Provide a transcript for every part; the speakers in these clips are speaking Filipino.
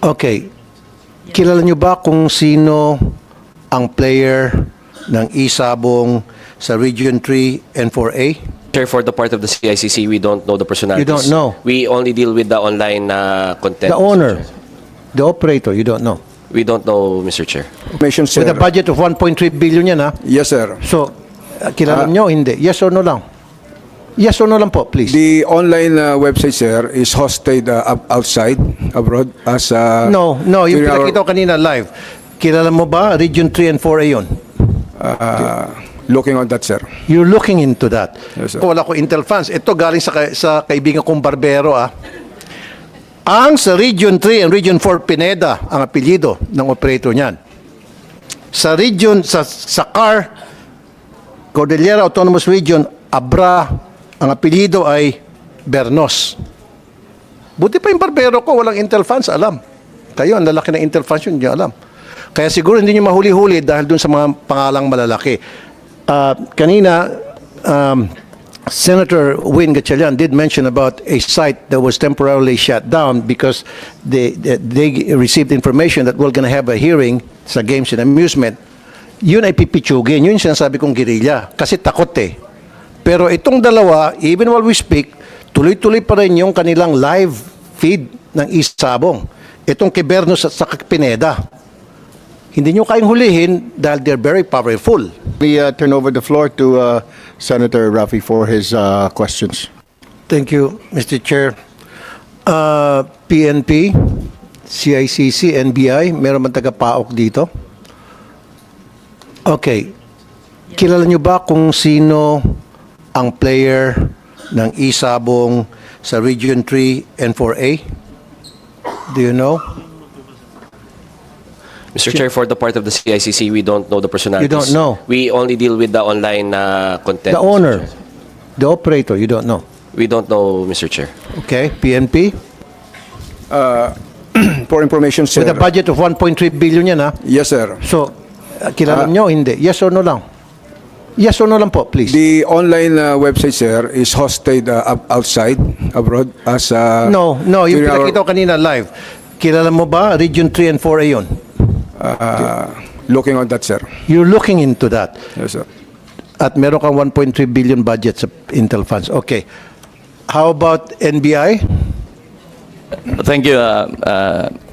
Okay. Kilala nyo ba kung sino ang player ng isabong sa Region 3 and 4A? Sir, for the part of the CICC, we don't know the personalities. You don't know? We only deal with the online content. The owner, the operator, you don't know. We don't know, Mr. Chair. Information, sir. With a budget of 1.3 billion yan, ha? Yes, sir. So, kilala nyo, hindi. Yes or no lang? Yes or no lang po, please. The online website, sir, is hosted outside, abroad, as No, yung during our- pinakita ko kanina live. Kilala mo ba, Region 3 and 4A yun? looking on that, sir. You're looking into that. Yes, sir. Kung wala ko Intel funds. Ito galing sa kaibigan kong barbero, ah. Ang sa Region 3 and Region 4 Pineda, ang apelyido ng operator niyan. Sa region, sa CAR, Cordillera Autonomous Region, Abra, ang apelyido ay Bernos. Buti pa yung barbero ko, walang Intel funds, alam. Kayo, ang lalaki ng Intel funds yun, hindi nyo alam. Kaya siguro hindi nyo mahuli-huli dahil dun sa mga pangalang malalaki. Kanina, Senator Win Gatchalian did mention about a site that was temporarily shut down because they received information that we're going to have a hearing sa Games and Amusement. Yun ay pipitsugin. Yun yung sinasabi kong guerrilla. Kasi takot eh. Pero itong dalawa, even while we speak, tuloy-tuloy pa rin yung kanilang live feed ng East Sabong. Itong kay Bernos at sa Pineda. Hindi nyo kayang hulihin dahil they're very powerful. We turn over the floor to Senator Rafi for his questions. Thank you, Mr. Chair. PNP, CICC, NBI, meron man taga-PAOK dito? Okay. Kilala nyo ba kung sino ang player ng isabong sa Region 3 and 4A? Do you know? Mr. Chair, for the part of the CICC, we don't know the personalities. You don't know? We only deal with the online content. The owner, the operator, you don't know. We don't know, Mr. Chair. Okay, PNP? For information, sir. With a budget of 1.3 billion yan, ha? Yes, sir. So, kilala nyo, hindi. Yes or no lang? Yes or no lang po, please. The online website, sir, is hosted outside, abroad, as No, yung during our- pinakita ko kanina live. Kilala mo ba, Region 3 and 4A yun? looking on that, sir. You're looking into that. Yes, sir. At meron kang 1.3 billion budget sa Intel funds. Okay. How about NBI? Thank you,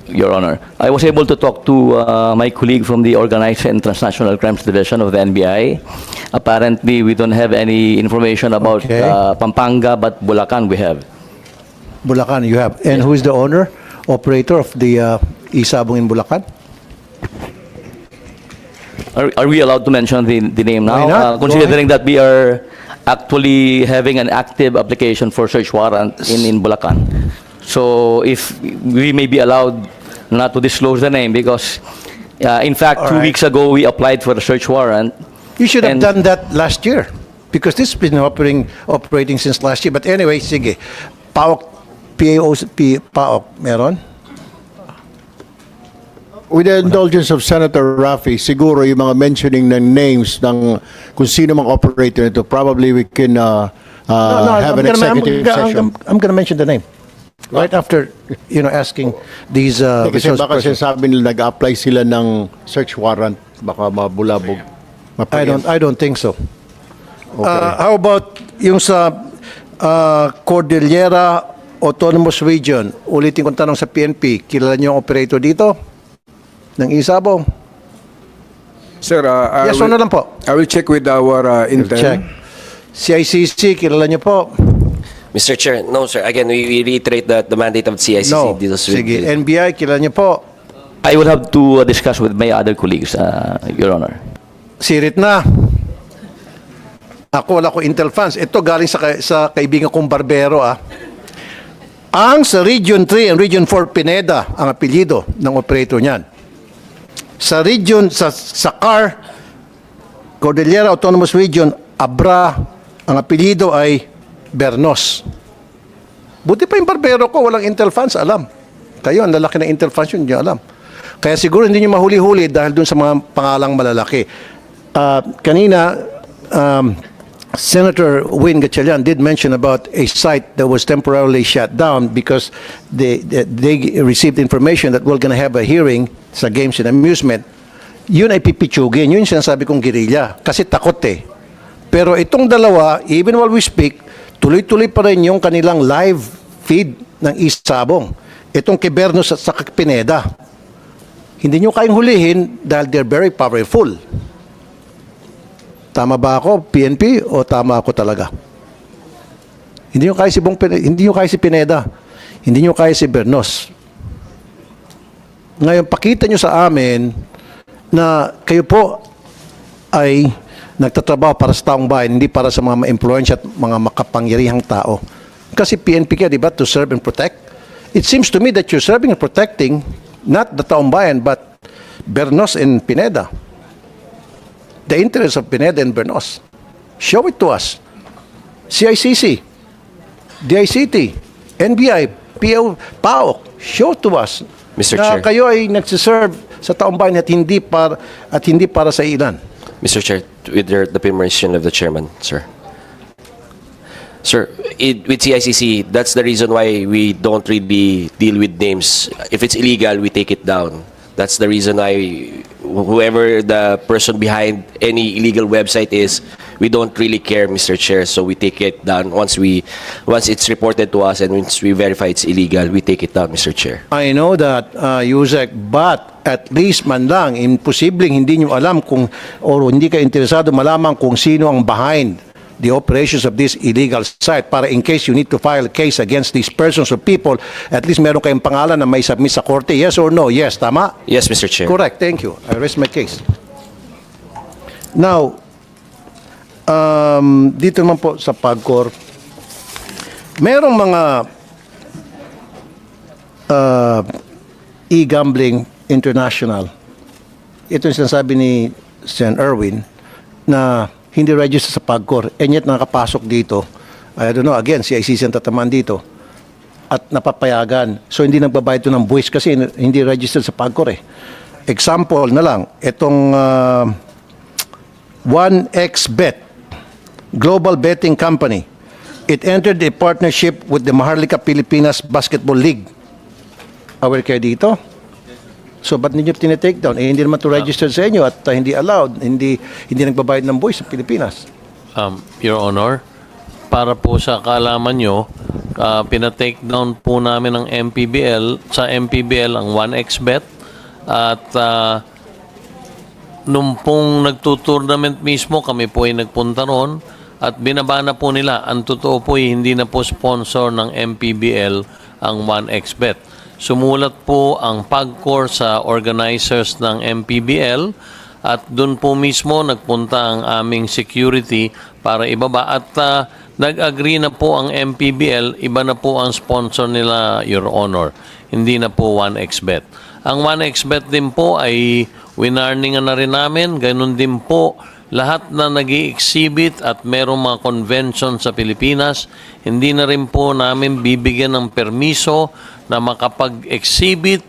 Your Honor. I was able to talk to my colleague from the Organized and Transnational Crimes Division of the NBI. Apparently, we don't have any information about Okay. Pampanga, but Bulacan we have. Bulacan, you have. And who is the owner, operator of the isabong in Bulacan? Are we allowed to mention the name now? Why not? Go Considering that we are actually having an active application for search warrant in Bulacan. So if we may be allowed not to disclose the name because, in fact, All 2 right. weeks ago we applied for a search warrant. You should have And- done that last year because this has been operating since last year. But anyway, sige. PAOK, PAOK, meron? With the indulgence of Senator Rafi, siguro yung mga mentioning ng names ng kung sino mga operator nito, probably we can have an executive session. I'm gonna mention the name. Right after, asking these Kasi resource baka persons. sinasabi nila nag-apply sila ng search warrant, baka mabulabog. I don't think so. Okay. How about yung sa Cordillera Autonomous Region? Ulitin kong tanong sa PNP, kilala niyo ang operator dito? Ng isabong? Sir, Yes or no lang po? I will check with our intel. Check. CICC, kilala niyo po? Mr. Chair, no, sir. Again, we reiterate that the mandate of the CICC No. deals with... Sige, NBI, kilala niyo po? I would have to discuss with my other colleagues, Your Honor. Sirit na. Ako, wala ko Intel funds. Ito galing sa kaibigan kong barbero, ah. Ang sa Region 3 and Region 4 Pineda, ang apelyido ng operator niyan. Sa region, sa CAR, Cordillera Autonomous Region, Abra, ang apelyido ay Bernos. Buti pa yung barbero ko, walang Intel funds, alam. Kayo, ang lalaki ng Intel funds yun, hindi nyo alam. Kaya siguro hindi nyo mahuli-huli dahil dun sa mga pangalang malalaki. Kanina, Senator Win Gatchalian did mention about a site that was temporarily shut down because they received information that we're going to have a hearing sa Games and Amusement. Yun ay pipitsugin. Yun yung sinasabi kong guerrilla. Kasi takot eh. Pero itong dalawa, even while we speak, tuloy-tuloy pa rin yung kanilang live feed ng East Sabong. Itong kay Bernos at sa Pineda. Hindi nyo kayang hulihin dahil they're very powerful. Tama ba ako, PNP, o tama ako talaga? Hindi nyo kaya hindi nyo kaya si Pineda. Hindi nyo kaya si Bernos. Ngayon, pakita nyo sa amin na kayo po ay nagtatrabaho para sa taong bayan, hindi para sa mga ma-influensya at mga makapangyarihang tao. Kasi PNP ka, di ba, to serve and protect? It seems to me that you're serving and protecting not the taong bayan, but Bernos and Pineda. The interests of Pineda and Bernos. Show it to us. CICC, DICT, NBI, PAOK, show to us Mr. na Chair. kayo ay nagsiserve sa taong bayan at hindi para sa ilan. Mr. Chair, with the permission of the chairman, sir. Sir, with CICC, that's the reason why we don't really deal with names. If it's illegal, we take it down. That's the reason why whoever the person behind any illegal website is, we don't really care, Mr. Chair. So we take it down once it's reported to us and once we verify it's illegal, we take it down, Mr. Chair. I know that, Yusek, but at least man lang, imposibleng hindi nyo alam kung, o hindi ka interesado malaman kung sino ang behind the operations of this illegal site para in case you need to file a case against these persons or people, at least meron kayong pangalan na may submit sa korte. Yes or no? Yes, tama? Yes, Mr. Chair. Correct, thank you. I rest my case. Now, dito naman po sa PAGCOR, merong mga e-gambling international. Ito yung sinasabi ni Sen. Erwin na hindi register sa PAGCOR and yet nakapasok dito. I don't know, again, CICC ang tatamaan dito at napapayagan. So hindi nagbabayad ito ng buwis kasi hindi registered sa PAGCOR eh. Example na lang, itong 1xBet, global betting company. It entered a partnership with the Maharlika Pilipinas Basketball League. Aware kayo dito? So, ba't ninyo tinitake down? Eh, hindi naman to register sa inyo at hindi allowed, hindi nagbabayad ng buwis sa Pilipinas. Your Honor, para po sa kaalaman nyo, pinatake down po namin ang MPBL, sa MPBL ang 1xBet at nung pong nagtutournament mismo, kami po ay nagpunta ron at binaba na po nila. Ang totoo po ay hindi na po sponsor ng MPBL ang 1xBet. Sumulat po ang PAGCOR sa organizers ng MPBL at doon po mismo nagpunta ang aming security para ibaba at nag-agree na po ang MPBL, iba na po ang sponsor nila, Your Honor. Hindi na po 1xBet. Ang 1xBet din po ay winarningan na rin namin, ganun din po lahat na nag-i-exhibit at merong mga convention sa Pilipinas, hindi na rin po namin bibigyan ng permiso na makapag-exhibit,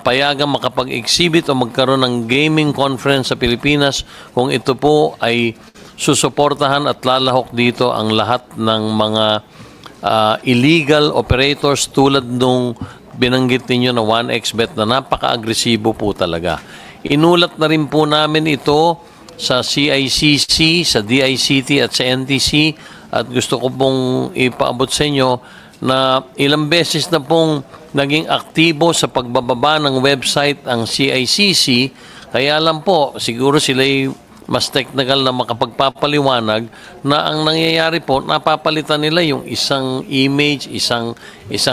payagang makapag-exhibit o magkaroon ng gaming conference sa Pilipinas kung ito po ay susuportahan at lalahok dito ang lahat ng mga illegal operators tulad nung binanggit ninyo na 1xBet na napaka-agresibo po talaga. Inulat na rin po namin ito sa CICC, sa DICT at sa NTC at gusto ko pong ipaabot sa inyo na ilang beses na pong naging aktibo sa pagbababa ng website ang CICC, kaya lang po siguro sila'y mas technical na makapagpapaliwanag na ang nangyayari po, napapalitan nila yung isang image, isang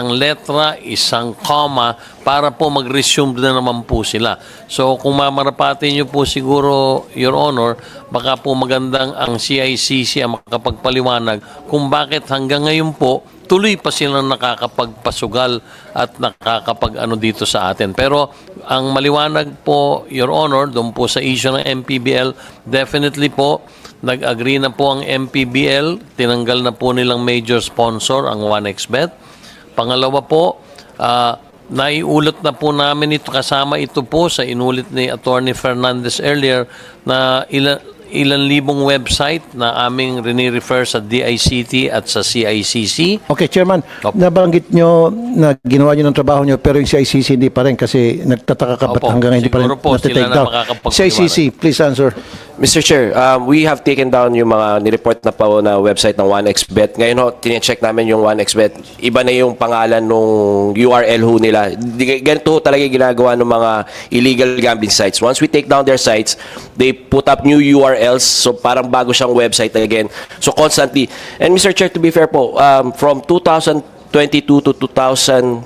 letra, isang comma para po mag-resume na naman po sila. So kung mamarapati nyo po siguro, Your Honor, baka po magandang ang CICC ang makapagpaliwanag kung bakit hanggang ngayon po tuloy pa silang nakakapagpasugal at nakakapag-ano dito sa atin. Pero ang maliwanag po, Your Honor, doon po sa issue ng MPBL, definitely po, nag-agree na po ang MPBL, tinanggal na po nilang major sponsor, ang 1xBet. Pangalawa po, naiulat na po namin ito, kasama ito po sa inulit ni Attorney Fernandez earlier, na ilan libong website na aming rini-refer sa DICT at sa CICC. Okay, Chairman, Opo. nabanggit nyo na ginawa nyo ng trabaho nyo pero yung CICC hindi pa rin kasi nagtataka ka ba't Opo, hanggang ngayon hindi pa rin siguro po natitake sila na down. makakapagpaliwanag. CICC, please answer. Mr. Chair, we have taken down yung mga nireport na po na website ng 1xBet. Ngayon ho, tine-check namin yung 1xBet. Iba na yung pangalan nung URL ho nila. Ganito ho talaga yung ginagawa ng mga illegal gambling sites. Once we take down their sites, they put up new URLs. So parang bago siyang website again. So constantly. And Mr. Chair, to be fair po, from 2022 to 2025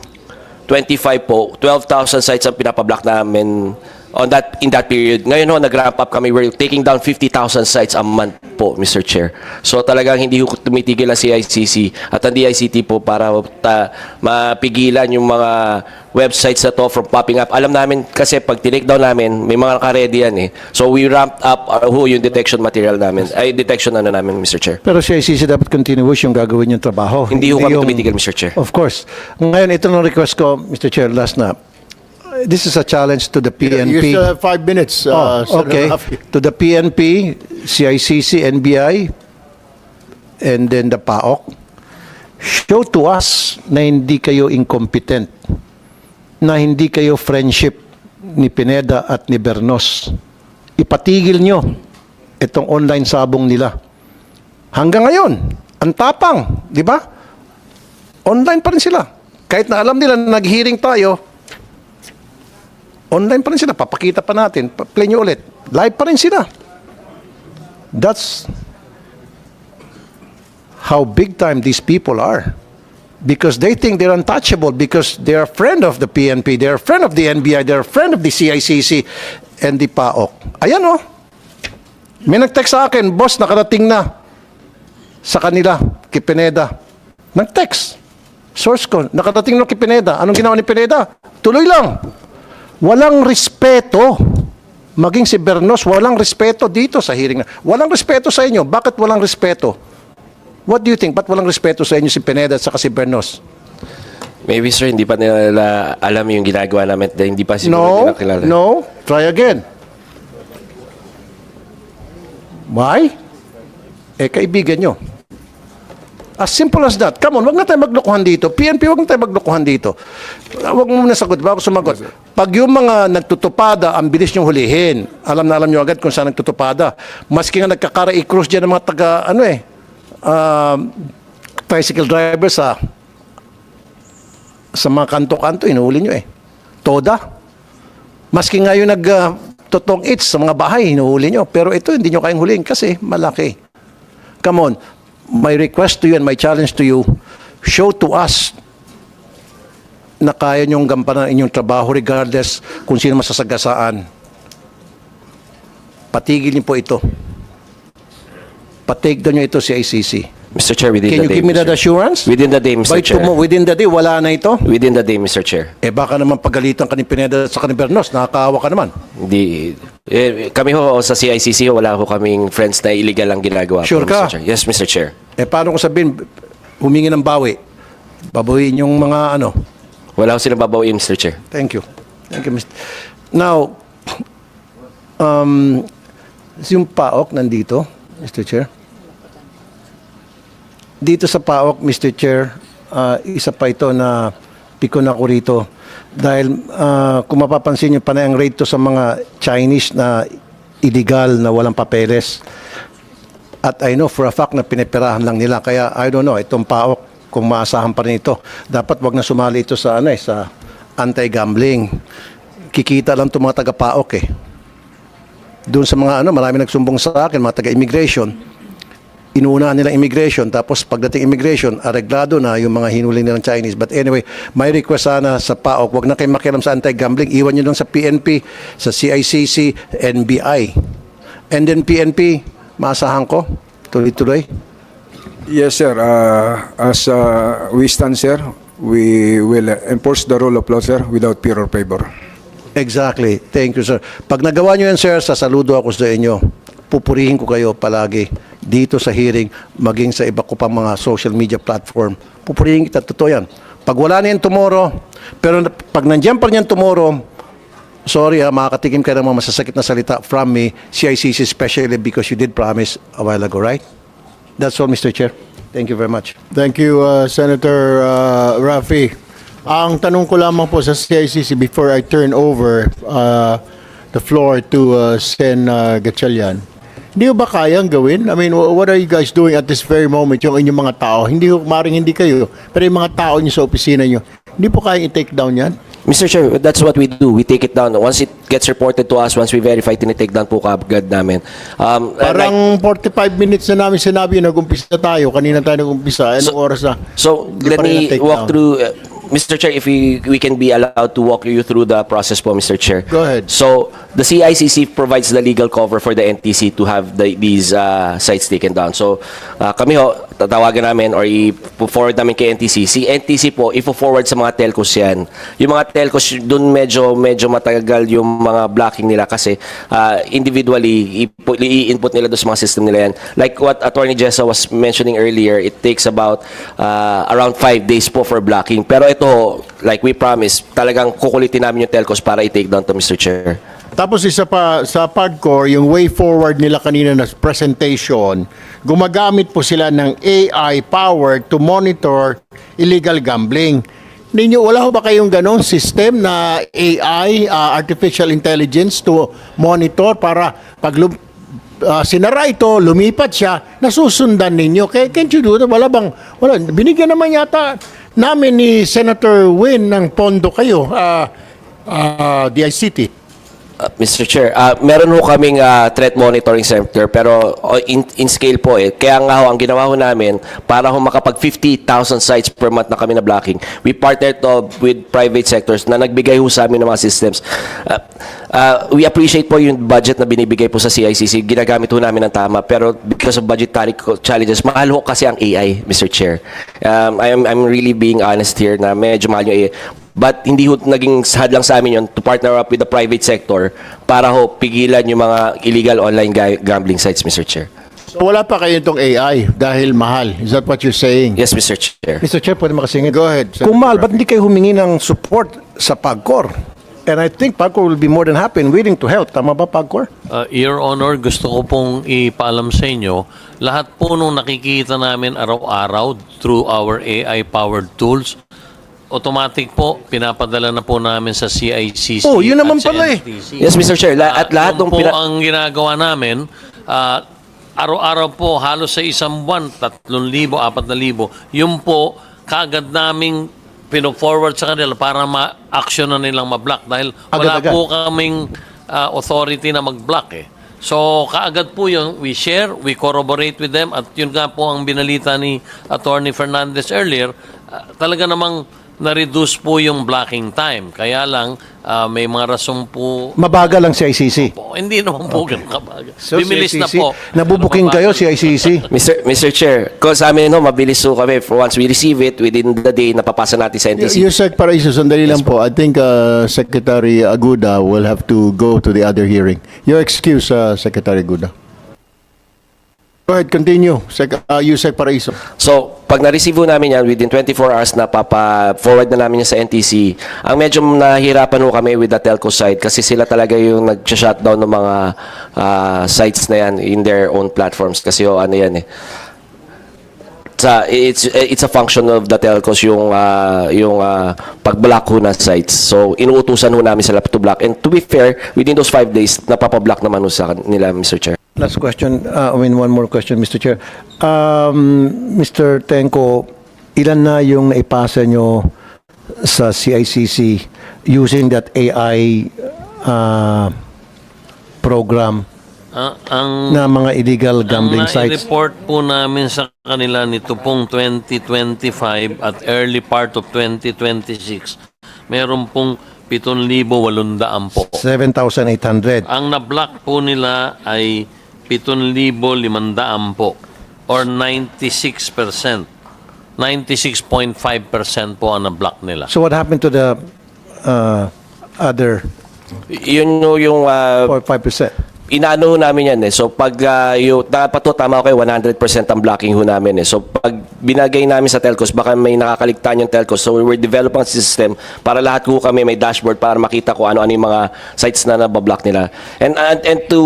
po, 12,000 sites ang pinapablock namin in that period. Ngayon ho, nag-ramp up kami. We're taking down 50,000 sites a month po, Mr. Chair. So talagang hindi ho tumitigil ang CICC at ang DICT po para mapigilan yung mga websites na to from popping up. Alam namin kasi pag tinake down namin, may mga naka-ready yan eh. So we ramped up yung detection material namin. Detection namin, Mr. Chair. Pero CICC dapat continuous yung gagawin yung trabaho. Hindi ho kami yung- tumitigil, Mr. Chair. Of course. Ngayon, ito ng request ko, Mr. Chair, last na. This is a challenge to the You PNP. still have 5 minutes, Senator Okay. Rafi. To the PNP, CICC, NBI, and then the PAOK. Show to us na hindi kayo incompetent, na hindi kayo friendship ni Pineda at ni Bernos. Ipatigil nyo itong online sabong nila. Hanggang ngayon, ang tapang, di ba? Online pa rin sila. Kahit na alam nila na nag-hearing tayo, online pa rin sila. Papakita pa natin. Play nyo ulit. Live pa rin sila. That's how big time these people are. Because they think they're untouchable because they're a friend of the PNP, they're a friend of the NBI, they're a friend of the CICC and the PAOK. Ayan oh. May nag-text sa akin, boss, nakarating na sa kanila, kay Pineda. Nag-text. Source ko, nakarating na kay Pineda. Anong ginawa ni Pineda? Tuloy lang. Walang respeto. Maging si Bernos, walang respeto dito sa hearing na. Walang respeto sa inyo. Bakit walang respeto? What do you think? Ba't walang respeto sa inyo si Pineda at saka si Bernos? Maybe, sir, hindi pa nila alam yung ginagawa namin. Hindi pa siguro nila kilala. No. Try again. Why? Kaibigan nyo. As simple as that. Come on, wag na tayo maglokohan dito. PNP, wag na tayo maglokohan dito. Wag mo muna sagot, bago sumagot. Pag yung mga nagtutupada, ang bilis nyong hulihin. Alam na alam nyo agad kung saan nagtutupada. Maski nga nagkakara-i-cross dyan ng mga tricycle driver sa mga kanto-kanto, inuhuli nyo eh. Toda. Maski nga yung nagtotong its sa mga bahay, inuhuli nyo. Pero ito, hindi nyo kayang hulihin kasi malaki. Come on. My request to you and my challenge to you, show to us na kaya nyong gampanan inyong trabaho regardless kung sino masasagasaan. Patigil niyo po ito. Patake down nyo ito si ICC. Mr. Chair, within Can the you day. give me that Mr. Chair. assurance? Within the day, Mr. By Chair. within the day, wala na ito? Within the day, Mr. Chair. Baka naman pagalitan ka ni Pineda sa Bernos, nakakaawa ka naman. Hindi. Kami ho sa CICC, wala ho kaming friends na illegal ang ginagawa. Sure po, ka? Mr. Chair. Yes, Mr. Chair. Paano ko sabihin, humingi ng bawi? Babawiin yung mga ano. Wala ho silang babawiin, Mr. Chair. Thank you. Thank you, Mr. Now, yung PAOK nandito, Mr. Chair. Dito sa PAOK, Mr. Chair, isa pa ito na pikon ako rito. Dahil kung mapapansin nyo, panay ang raid to sa mga Chinese na illegal na walang papeles. At I know for a fact na pinipirahan lang nila. Kaya I don't know, itong PAOK, kung maasahan pa rin ito, dapat wag na sumali ito sa, sa anti-gambling. Kikita lang itong mga taga-PAOK eh. Doon sa mga marami nagsumbong sa akin, mga taga-immigration, inuunahan nilang immigration, tapos pagdating immigration, areglado na yung mga hinuli nilang Chinese. But anyway, may request sana sa PAOK, wag na kayo makialam sa anti-gambling, iwan nyo lang sa PNP, sa CICC, NBI. And then PNP, maasahan ko, tuloy-tuloy. Yes, sir. As we stand, sir, we will enforce the rule of law, sir, without fear or favor. Exactly. Thank you, sir. Pag nagawa nyo yan, sir, sasaludo ako sa inyo. Pupurihin ko kayo palagi dito sa hearing, maging sa iba ko pang mga social media platform. Pupurihin kita, totoo yan. Pag wala na yan tomorrow, pero pag nandiyan pa rin yan tomorrow, sorry makakatikim ka ng mga masasakit na salita from me, CICC, especially because you did promise a while ago, right? That's all, Mr. Chair. Thank you very much. Thank you, Senator Rafi. Ang tanong ko lamang po sa CICC before I turn over the floor to Sen Gatchalian. Hindi ba kayang gawin? I mean, what are you guys doing at this very moment, yung inyong mga tao? Maring hindi kayo, pero yung mga tao niyo sa opisina niyo, hindi po kayang i-take down yan? Mr. Chair, that's what we do. We take it down. Once it gets reported to us, once we verify, tinitake down po kaagad namin. Parang 45 minutes na namin sinabi, nag-umpisa tayo. Kanina tayo nag-umpisa. Anong oras na? So, Hindi let pa rin me na-take walk down. through, Mr. Chair, if we can be allowed to walk you through the process po, Mr. Chair. Go ahead. So, the CICC provides the legal cover for the NTC to have these sites taken down. So, kami ho, tatawagan namin or i-forward namin kay NTC. Si NTC po, i-forward sa mga telcos yan. Yung mga telcos, dun medyo matagal yung mga blocking nila kasi individually, i-input nila doon sa mga system nila yan. Like what Attorney Jessa was mentioning earlier, it takes about around 5 days po for blocking. Pero ito, like we promised, talagang kukulitin namin yung telcos para i-take down to, Mr. Chair. Tapos isa pa, sa PAGCOR, yung way forward nila kanina na presentation, gumagamit po sila ng AI power to monitor illegal gambling. Wala ho ba kayong ganong system na AI, artificial intelligence to monitor para pag sinara ito, lumipat siya, nasusundan ninyo? Can't you do that? Wala, binigyan naman yata namin ni Senator Win ng pondo kayo, DICT. Mr. Chair, meron ho kaming threat monitoring center pero in scale po eh. Kaya nga ho, ang ginawa ho namin para ho makapag 50,000 sites per month na kami na blocking. We partnered with private sectors na nagbigay ho sa amin ng mga systems. We appreciate po yung budget na binibigay po sa CICC. Ginagamit ho namin ng tama pero because of budgetary challenges, mahal ho kasi ang AI, Mr. Chair. I'm really being honest here na medyo mahal yung AI. But hindi ho naging hadlang sa amin yun to partner up with the private sector para ho pigilan yung mga illegal online gambling sites, Mr. Chair. So wala pa kayo itong AI dahil mahal. Is that what you're saying? Yes, Mr. Chair. Mr. Chair, pwede makasingit? Go ahead, Senator Kung mahal, Rafi. ba't hindi kayo humingi ng support sa PAGCOR? And I think PAGCOR will be more than happy and willing to help. Tama ba, PAGCOR? Your Honor, gusto ko pong ipaalam sa inyo, lahat po nung nakikita namin araw-araw through our AI-powered tools, automatic po, pinapadala na po namin sa CICC. Oh, yun naman at sa pala eh. NTC. Yes, Mr. Chair. At lahat Yun ng po ang ginagawa namin, araw-araw po, halos sa isang buwan, 3,000, 4,000, yun po, kaagad naming pino-forward sa kanila para ma-action na nilang ma-block dahil wala Agad-agad. po kaming authority na mag-block eh. So, kaagad po yun, we share, we corroborate with them at yun nga po ang binalita ni Attorney Fernandez earlier, talaga namang na-reduce po yung blocking time. Kaya lang, may mga rason po. Mabagal lang si ICC. Hindi naman po ganun kabagal. So, Bimilis na CICC, po. nabubuking kayo si ICC. Mr. Chair, kung sa amin, no, mabilis po kami. Once we receive it, within the day, napapasa natin sa NTC. Yusek Paraiso, sandali lang po. I think Secretary Aguda will have to go to the other hearing. Your excuse, Secretary Aguda. Go ahead, continue. Yusek Paraiso. So, pag na-receive namin yan, within 24 hours na papa-forward na namin yan sa NTC, ang medyo nahihirapan ho kami with the telco side kasi sila talaga yung nag-shutdown ng mga sites na yan in their own platforms kasi ano yan eh. It's a function of the telcos yung pag-block ho na sites. So, inuutusan ho namin sila to block. And to be fair, within those 5 days, napapablock naman ho sa nila, Mr. Chair. Last question, one more question, Mr. Chair. Mr. Tenko, ilan na yung naipasa nyo sa CICC using that AI program Ang na mga illegal gambling ang sites? report po namin sa kanila nito pong 2025 at early part of 2026, meron pong 7,800 po. 7,800. Ang na-block po nila ay 7,500 po or 96%. 96.5% po ang na-block nila. So what happened to the other Yun yung 4 5%? inaano ho namin yan eh. So pag dapat to tama ko 100% ang blocking ho namin eh. So pag binagay namin sa telcos, baka may nakakaligtaan yung telcos. So we're developing a system para lahat ho kami may dashboard para makita ko ano-ano yung mga sites na nabablock nila. And to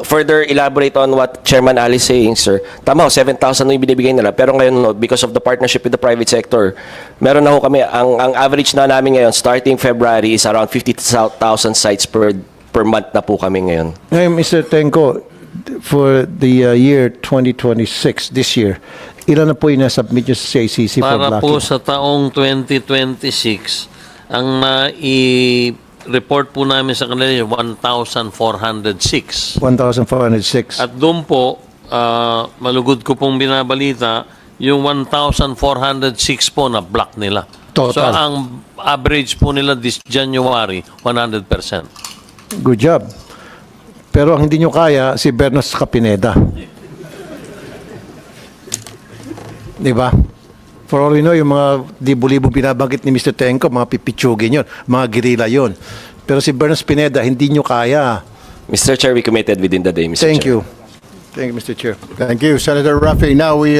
further elaborate on what Chairman Ali is saying, sir, tama ho, 7,000 na yung binibigay nila. Pero ngayon, no, because of the partnership with the private sector, meron na ho kami, ang average na namin ngayon, starting February, is around 50,000 sites per month na po kami ngayon. Ngayon, Mr. Tenko, for the year 2026, this year, ilan na po yung nasubmit nyo sa CICC for Para blocking? po sa taong 2026, ang i-report po namin sa kanila yung 1,406. 1,406. At doon po, malugod ko pong binabalita, yung 1,406 po na block nila. Total. So ang average po nila this January, 100%. Good job. Pero ang hindi nyo kaya, si Bernas Capineda. Di ba? For all we know, yung mga libo-libo binabanggit ni Mr. Tenko, mga pipitsugin yun, mga gerilla yun. Pero si Bernas Pineda, hindi nyo kaya. Mr. Chair, we committed within the day, Mr. Thank Chair. you. Thank you, Mr. Chair. Thank you, Senator Rafi. Now we